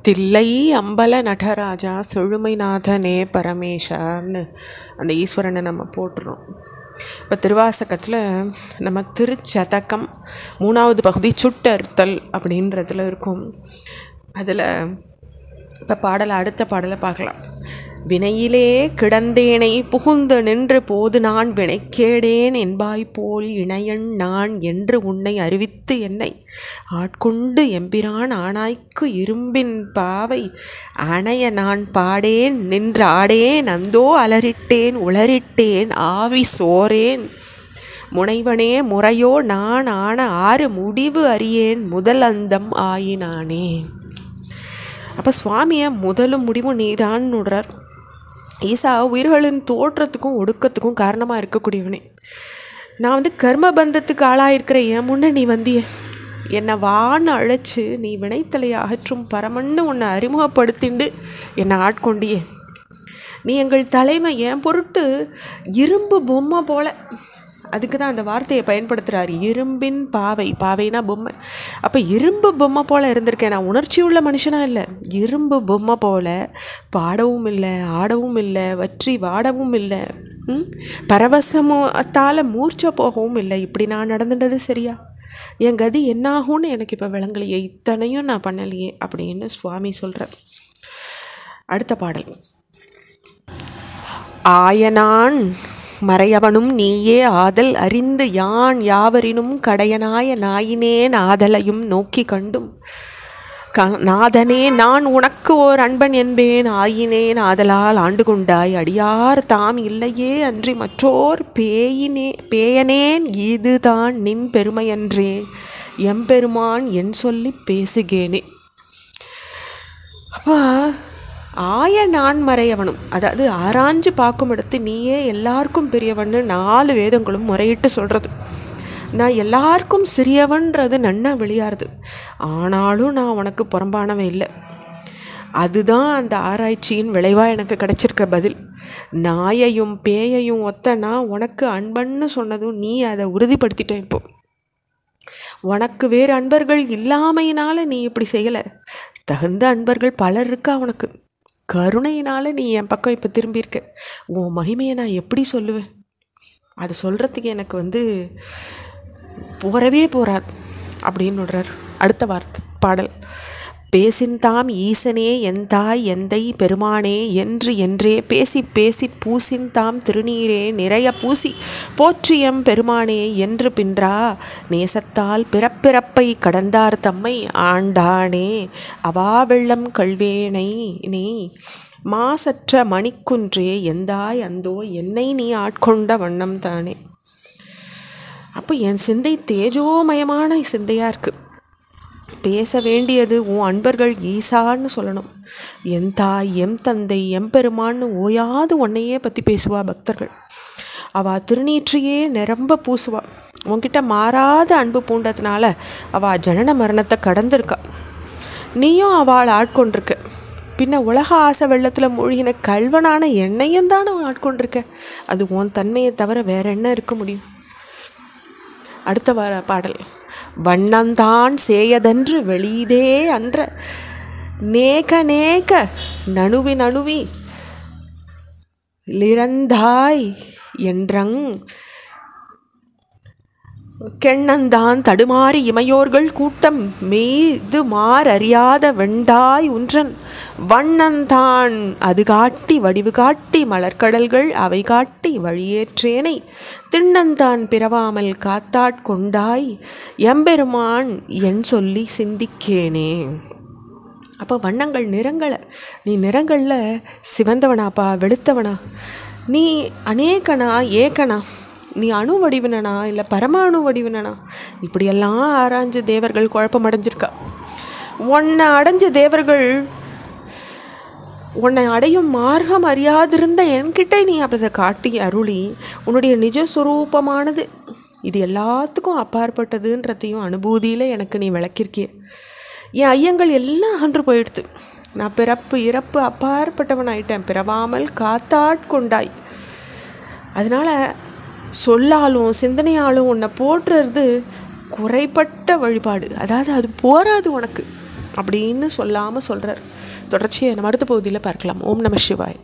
தில்லை அம்பல நடராஜா செழுமைநாதனே பரமேஷான்னு அந்த ஈஸ்வரனை நம்ம போட்டுறோம். இப்போ திருவாசகத்தில் நம்ம திருச்சதகம் 3வது பகுதி சுட்டறுத்தல் அப்படின்றதுல இருக்கும். அதில் இப்போ அடுத்த பாடலை பார்க்கலாம். வினையிலே கிடந்தேனை புகுந்து நின்று போது நான் வினைக்கேடேன் என்பாய் போல் இணையன் நான் என்று உன்னை அறிவித்து என்னை ஆட்கொண்டு எம்பிரான் ஆனாய்க்கு இரும்பின் பாவை அணைய நான் பாடேன் நின்றாடேன் அந்தோ அலறிட்டேன் உளறிட்டேன் ஆவி சோரேன் முனைவனே முறையோ நான் ஆன ஆறு முடிவு அறியேன் முதல் அந்தம் ஆயினானே. அப்போ சுவாமியை முதலும் முடிவும் நீதான் நுடுறார். ஈசா உயிர்களின் தோற்றத்துக்கும் ஒடுக்கத்துக்கும் காரணமாக இருக்கக்கூடியவனே. நான் கர்மபந்தத்துக்கு ஆளாயிருக்கிற என் முன்னே நீ வந்திய என்னை வான்னு அழைச்சி நீ வினைத்தலையை அகற்றும் பரமன்னு உன்னை அறிமுகப்படுத்திண்டு என்னை ஆட்கொண்டியே. நீ எங்கள் தலைமை என் பொருட்டு இரும்பு பொம்மை போல, அதுக்கு தான் அந்த வார்த்தையை பயன்படுத்துகிறார். இரும்பின் பாவை, பாவைனா பொம்மை. அப்போ இரும்பு பொம்மை போல் இருந்திருக்கேன். நான் உணர்ச்சி உள்ள மனுஷனாக இல்லை, இரும்பு பொம்மை போல் பாடவும் இல்லை, ஆடவும் இல்லை, வற்றி வாடவும் இல்லை, பரவசத்தால் மூர்ச்சை போகவும் இல்லை. இப்படி நான் நடந்துட்டது சரியா? என் கதி என்னாகும்னு எனக்கு இப்போ விளங்கலையே, இத்தனையும் நான் பண்ணலையே அப்படின்னு சுவாமி சொல்கிறார். அடுத்த பாடல். ஆயனான் மறையவனும் நீயே ஆதல் அறிந்து யான் யாவரினும் கடையனாய நாயினேன் ஆதலையும் நோக்கி கண்டும் நாதனே நான் உனக்கு ஓர் அன்பன் என்பேன் ஆயினேன் ஆதலால் ஆண்டு கொண்டாய் அடியார் தாம் இல்லையே அன்றி மற்றோர் பேயனேன் இதுதான் நின் பெருமையன்றே எம்பெருமான் என் சொல்லி பேசுகேனே. அப்பா ஆய நான் மறையவனும், அதாவது ஆராய்ஞ்சு பார்க்கும் இடத்து நீயே எல்லாருக்கும் பெரியவன்னு 4 வேதங்களும் முறையிட்டு சொல்கிறது. நான் எல்லாருக்கும் சிறியவன்றது நன்னா வெளியாருது, ஆனாலும் நான் உனக்கு புறம்பானவன் இல்லை. அதுதான் அந்த ஆராய்ச்சியின் விளைவாக எனக்கு கிடச்சிருக்க பதில். நாயையும் பேயையும் ஒத்த நான் உனக்கு அன்பன்னு சொன்னதும் நீ அதை உறுதிப்படுத்திட்ட. இப்போ உனக்கு வேறு அன்பர்கள் இல்லாமையினால நீ இப்படி செய்யலை, தகுந்த அன்பர்கள் பலர் இருக்கா உனக்கு. கருணையினால் நீ என் பக்கம் இப்போ திரும்பியிருக்க. உன் மகிமையை நான் எப்படி சொல்லுவேன்? அது சொல்கிறதுக்கு எனக்கு போறவே போகாது அப்படின்னு விடுறார். அடுத்த பாடல். பேசின்தாம் ஈசனே எந்தாய் எந்தை பெருமானே என்று என்றே பேசி பேசி பூசின்தாம் திருநீரே நிறைய பூசி போற்றியம் பெருமானே என்று பின்றா நேசத்தால் பிறப்பிறப்பை கடந்தார் தம்மை ஆண்டானே அவா வெள்ளம் கல்வேனை நீ மாசற்ற மணிக்குன்றே எந்தாய் அந்தோ என்னை நீ ஆட்கொண்ட வண்ணம் தானே. அப்போ என் சிந்தை தேஜோமயமான சிந்தையாக இருக்குது. பேச வேண்டியது உன் அன்பர்கள் ஈசான்னு சொல்லணும். என் தாய் எம் தந்தை எம்பெருமான்னு ஓயாது உன்னையே பற்றி பேசுவா பக்தர்கள். அவள் திருநீற்றையே நிரம்ப பூசுவா. உன்கிட்ட மாறாத அன்பு பூண்டதுனால அவள் ஜனன மரணத்தை கடந்திருக்கா. நீயும் அவள் ஆட்கொண்டிருக்க. பின்ன உலக ஆசை வெள்ளத்தில் மூழ்கின கல்வனான என்னையும் தானே ஆட்கொண்டிருக்க. அது உன் தன்மையை தவிர வேற என்ன இருக்க முடியும்? அடுத்த பாடல். வண்ணந்தான் சேயதன்று வெளியதே அன்ற நேக நேக நணுவி நணுவி லிறந்தாய் என்றங் கெண்ணந்தான் தடுமாறி இமையோர்கள் கூட்டம் மெய்து மாறறியாத வெண்டாய் உன்றன் வண்ணந்தான் அது காட்டி வடிவு காட்டி மலர்கடல்கள் அவை காட்டி வழியேற்றேனை திண்ணந்தான் பிறவாமல் காத்தாட்கொண்டாய் எம்பெருமான் என் சொல்லி சிந்திக்கேனே. அப்போ வண்ணங்கள் நிறங்களை, நீ நிறங்களில் சிவந்தவனாப்பா வெளுத்தவனா? நீ அநேகனா ஏகனா? நீ அணு வடிவினனா இல்லை பரமாணு வடிவினனா? இப்படியெல்லாம் ஆராய்ஞ்சு தேவர்கள் குழப்பம் அடைஞ்சிருக்கா. உன்னை அடைஞ்ச தேவர்கள் உன்னை அடையும் மார்க்கம் அறியாதிருந்த என்கிட்ட நீ அப்படி காட்டி அருளி உன்னுடைய நிஜஸ்வரூபமானது இது எல்லாத்துக்கும் அப்பாற்பட்டதுன்றதையும் அனுபூதியில் எனக்கு நீ விளக்கியிருக்கிய. என் ஐயங்கள் எல்லாம் அகன்று போயிடுது. நான் பிறப்பு இறப்பு அப்பாற்பட்டவன் ஆயிட்டேன். பிறவாமல் காத்தாட்கொண்டாய். அதனால் சொல்லாலும் சிந்தனையாலும் உன்னை போற்றுறது குறைபட்ட வழிபாடு, அதாவது அது போராது உனக்கு அப்படின்னு சொல்லாமல் சொல்கிறார். தொடர்ச்சியை நம்ம அடுத்த பகுதியில் பார்க்கலாம். ஓம் நம சிவாய்.